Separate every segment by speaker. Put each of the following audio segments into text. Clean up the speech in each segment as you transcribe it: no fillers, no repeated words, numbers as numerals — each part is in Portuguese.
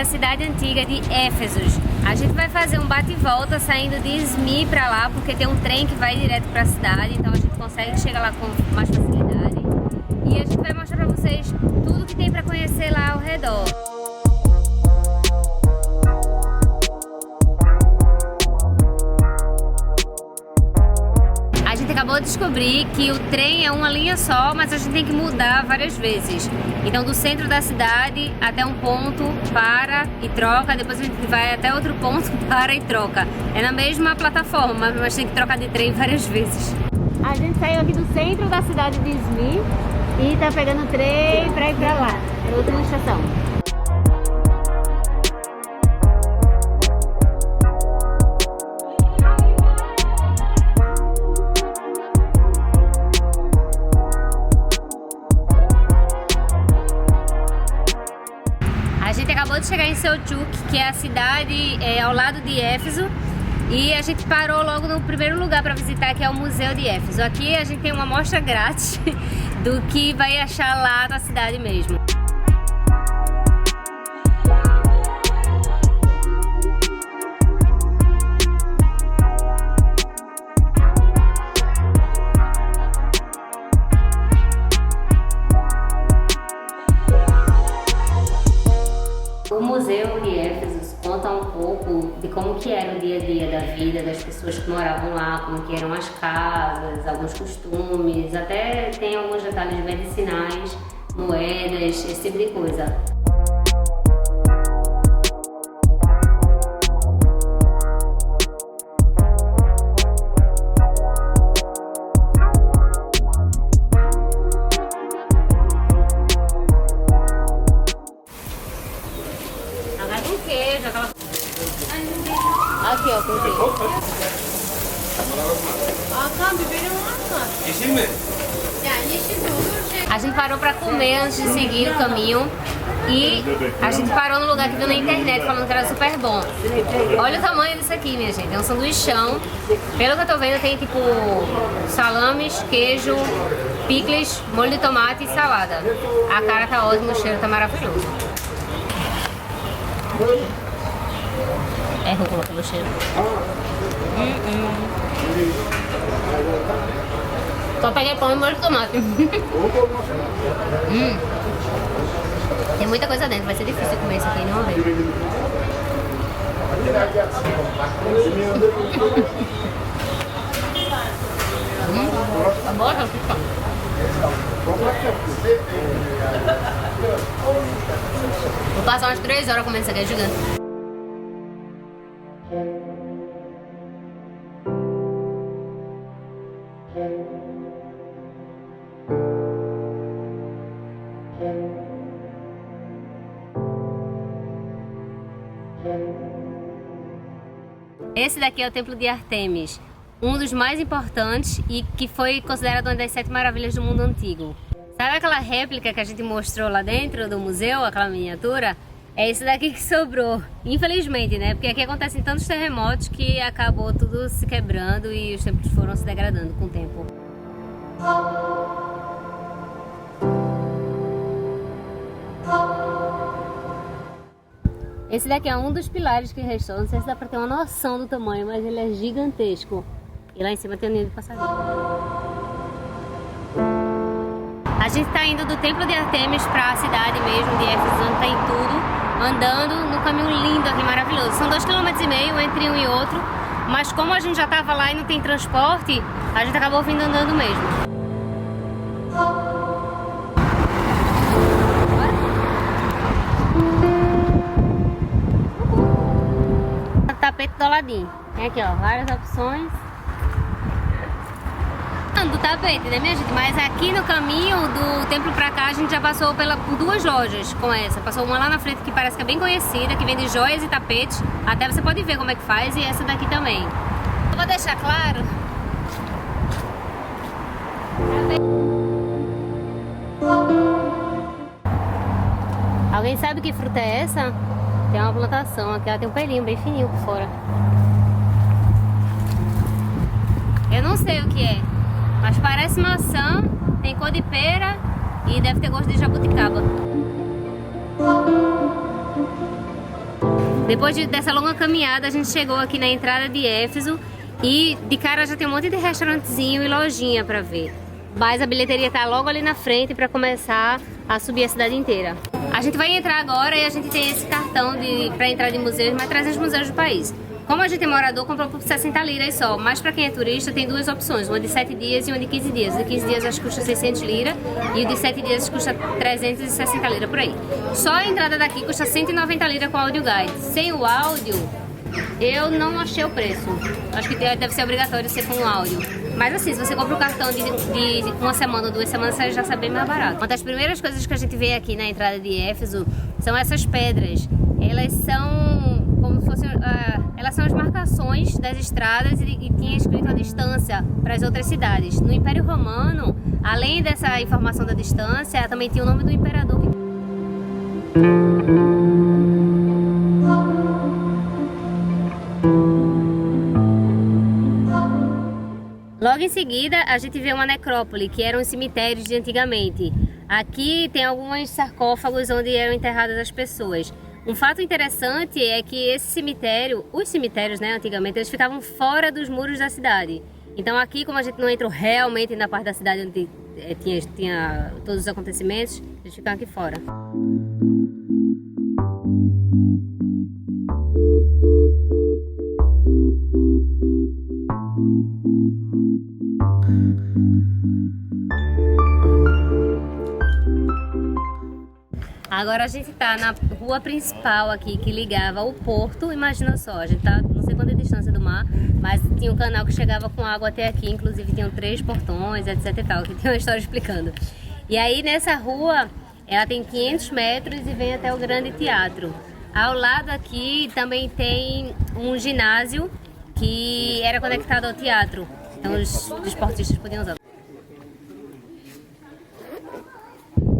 Speaker 1: a cidade antiga de Éfeso. A gente vai fazer um bate e volta saindo de Izmir para lá, porque tem um trem que vai direto para a cidade, então a gente consegue chegar lá com mais facilidade. E a gente vai mostrar para vocês tudo que tem para conhecer lá ao redor. A gente acabou de descobrir que o trem é uma linha só, mas a gente tem que mudar várias vezes. Então do centro da cidade até um ponto, para e troca, depois a gente vai até outro ponto, para e troca. É na mesma plataforma, mas tem que trocar de trem várias vezes. A gente saiu aqui do centro da cidade de Izmir e tá pegando o trem para ir para lá, é outra estação. A gente acabou de chegar em Selçuk, que é a cidade ao lado de Éfeso, e a gente parou logo no primeiro lugar para visitar, que é o Museu de Éfeso. Aqui a gente tem uma amostra grátis do que vai achar lá na cidade mesmo. O Museu de Éfeso conta um pouco de como que era o dia a dia da vida das pessoas que moravam lá, como que eram as casas, alguns costumes, até tem alguns detalhes medicinais, moedas, esse tipo de coisa. Queijo, aquela... Aqui, ó, com queijo. A gente parou pra comer antes de seguir o caminho e a gente parou no lugar que viu na internet falando que era super bom. Olha o tamanho disso aqui, minha gente, é um sanduichão. Pelo que eu tô vendo tem tipo salames, queijo, picles, molho de tomate e salada. A cara tá ótima, o cheiro tá maravilhoso. É rúcula pelo cheiro. Só peguei pão e molho de tomate. Tem muita coisa dentro, vai ser difícil comer isso aqui de uma vez. Tá boa, tá fica. Vou passar umas 3 horas comendo isso aqui, é gigante. Esse daqui é o Templo de Ártemis, um dos mais importantes e que foi considerado uma das 7 maravilhas do mundo antigo. Sabe aquela réplica que a gente mostrou lá dentro do museu, aquela miniatura? É esse daqui que sobrou, infelizmente, né? Porque aqui acontecem tantos terremotos que acabou tudo se quebrando e os templos foram se degradando com o tempo. Esse daqui é um dos pilares que restou, não sei se dá pra ter uma noção do tamanho, mas ele é gigantesco. E lá em cima tem o ninho de passarinho. A gente tá indo do Templo de Ártemis pra cidade mesmo de Éfeso, onde tem tudo, andando no caminho lindo aqui, maravilhoso. São 2,5 km entre um e outro, mas como a gente já tava lá e não tem transporte, a gente acabou vindo andando mesmo. Tapete do Aladim. Tem aqui, ó, várias opções do tapete, né, minha gente? Mas aqui no caminho do templo pra cá a gente já passou por 2 lojas com essa. Passou uma lá na frente que parece que é bem conhecida, que vende joias e tapetes. Até você pode ver como é que faz, e essa daqui também. Eu vou deixar claro. Alguém sabe que fruta é essa? Tem uma plantação aqui, ela tem um pelinho bem fininho por fora. Eu não sei o que é, mas parece maçã, tem cor de pera e deve ter gosto de jabuticaba. Depois dessa longa caminhada, a gente chegou aqui na entrada de Éfeso e de cara já tem um monte de restaurantezinho e lojinha para ver. Mas a bilheteria tá logo ali na frente para começar a subir a cidade inteira. A gente vai entrar agora e a gente tem esse cartão para entrar de museus, mais 300 museus do país. Como a gente é morador, comprou por 60 liras só, mas para quem é turista tem duas opções, uma de 7 dias e uma de 15 dias. O de 15 dias acho que custa 600 liras e o de 7 dias custa 360 liras por aí. Só a entrada daqui custa 190 liras com áudio guide. Sem o áudio, eu não achei o preço. Acho que deve ser obrigatório ser com o áudio. Mas assim, se você compra o cartão de uma semana ou 2 semanas, você já sabe bem mais barato. Uma das primeiras coisas que a gente vê aqui na entrada de Éfeso são essas pedras. Elas são como se fossem, elas são as marcações das estradas e tinha escrito a distância para as outras cidades. No Império Romano, além dessa informação da distância, também tinha o nome do imperador. Logo em seguida, a gente vê uma necrópole, que eram os cemitérios de antigamente. Aqui tem alguns sarcófagos onde eram enterradas as pessoas. Um fato interessante é que esse cemitério, os cemitérios, né, antigamente, eles ficavam fora dos muros da cidade. Então aqui, como a gente não entrou realmente na parte da cidade onde tinha todos os acontecimentos, eles ficam aqui fora. Agora a gente tá na rua principal aqui que ligava o porto, imagina só, a gente tá não sei quanta distância do mar, mas tinha um canal que chegava com água até aqui, inclusive tinham 3 portões, etc e tal, que tem uma história explicando. E aí nessa rua, ela tem 500 metros e vem até o Grande Teatro. Ao lado aqui também tem um ginásio que era conectado ao teatro, então os esportistas podiam usar.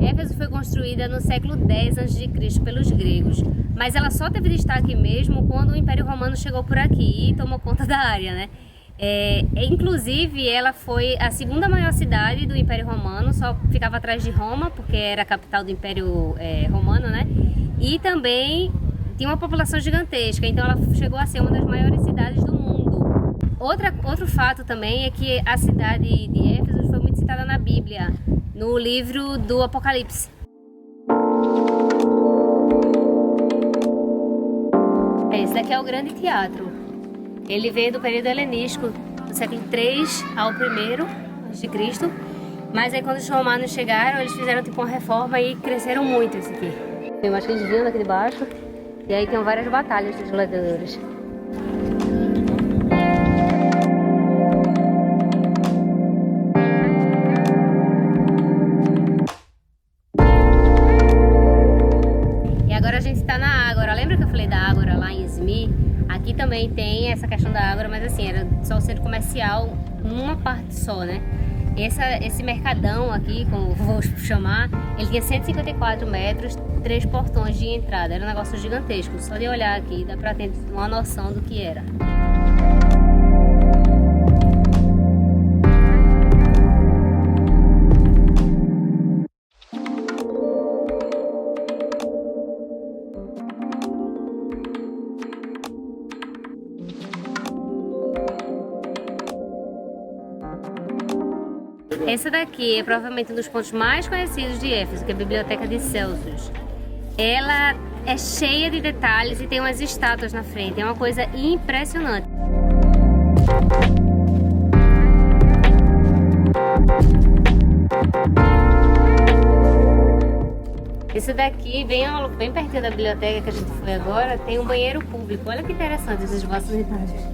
Speaker 1: Éfeso foi construída no século X a.C. pelos gregos, mas ela só teve destaque mesmo quando o Império Romano chegou por aqui e tomou conta da área, né? Inclusive, ela foi a segunda maior cidade do Império Romano, só ficava atrás de Roma, porque era a capital do Império Romano, né? E também tinha uma população gigantesca, então ela chegou a ser uma das maiores cidades do mundo. Outro fato também é que a cidade de Éfeso foi muito citada na Bíblia, no livro do Apocalipse. Esse daqui é o Grande Teatro. Ele veio do período helenístico, do século III ao I a.C. Mas aí quando os romanos chegaram, eles fizeram tipo uma reforma e cresceram muito esse aqui. Tem umas que vindo aqui de baixo. E aí tem várias batalhas dos gladiadores. Aqui também tem essa questão da Ágora, mas assim, era só o centro comercial numa parte só, né? Esse mercadão aqui, como vou chamar, ele tinha 154 metros, 3 portões de entrada. Era um negócio gigantesco. Só de olhar aqui dá pra ter uma noção do que era. Essa daqui é provavelmente um dos pontos mais conhecidos de Éfeso, que é a Biblioteca de Celsus. Ela é cheia de detalhes e tem umas estátuas na frente, é uma coisa impressionante. Esse daqui, bem pertinho da biblioteca que a gente foi agora, tem um banheiro público. Olha que interessante esses vossos detalhes.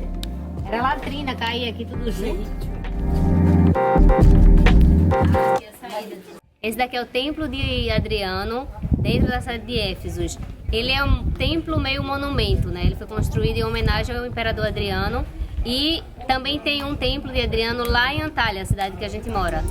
Speaker 1: Era latrina, caía aqui tudo junto. Esse daqui é o Templo de Adriano, dentro da cidade de Éfeso. Ele é um templo meio monumento, né? Ele foi construído em homenagem ao imperador Adriano. E também tem um templo de Adriano lá em Antália, a cidade que a gente mora.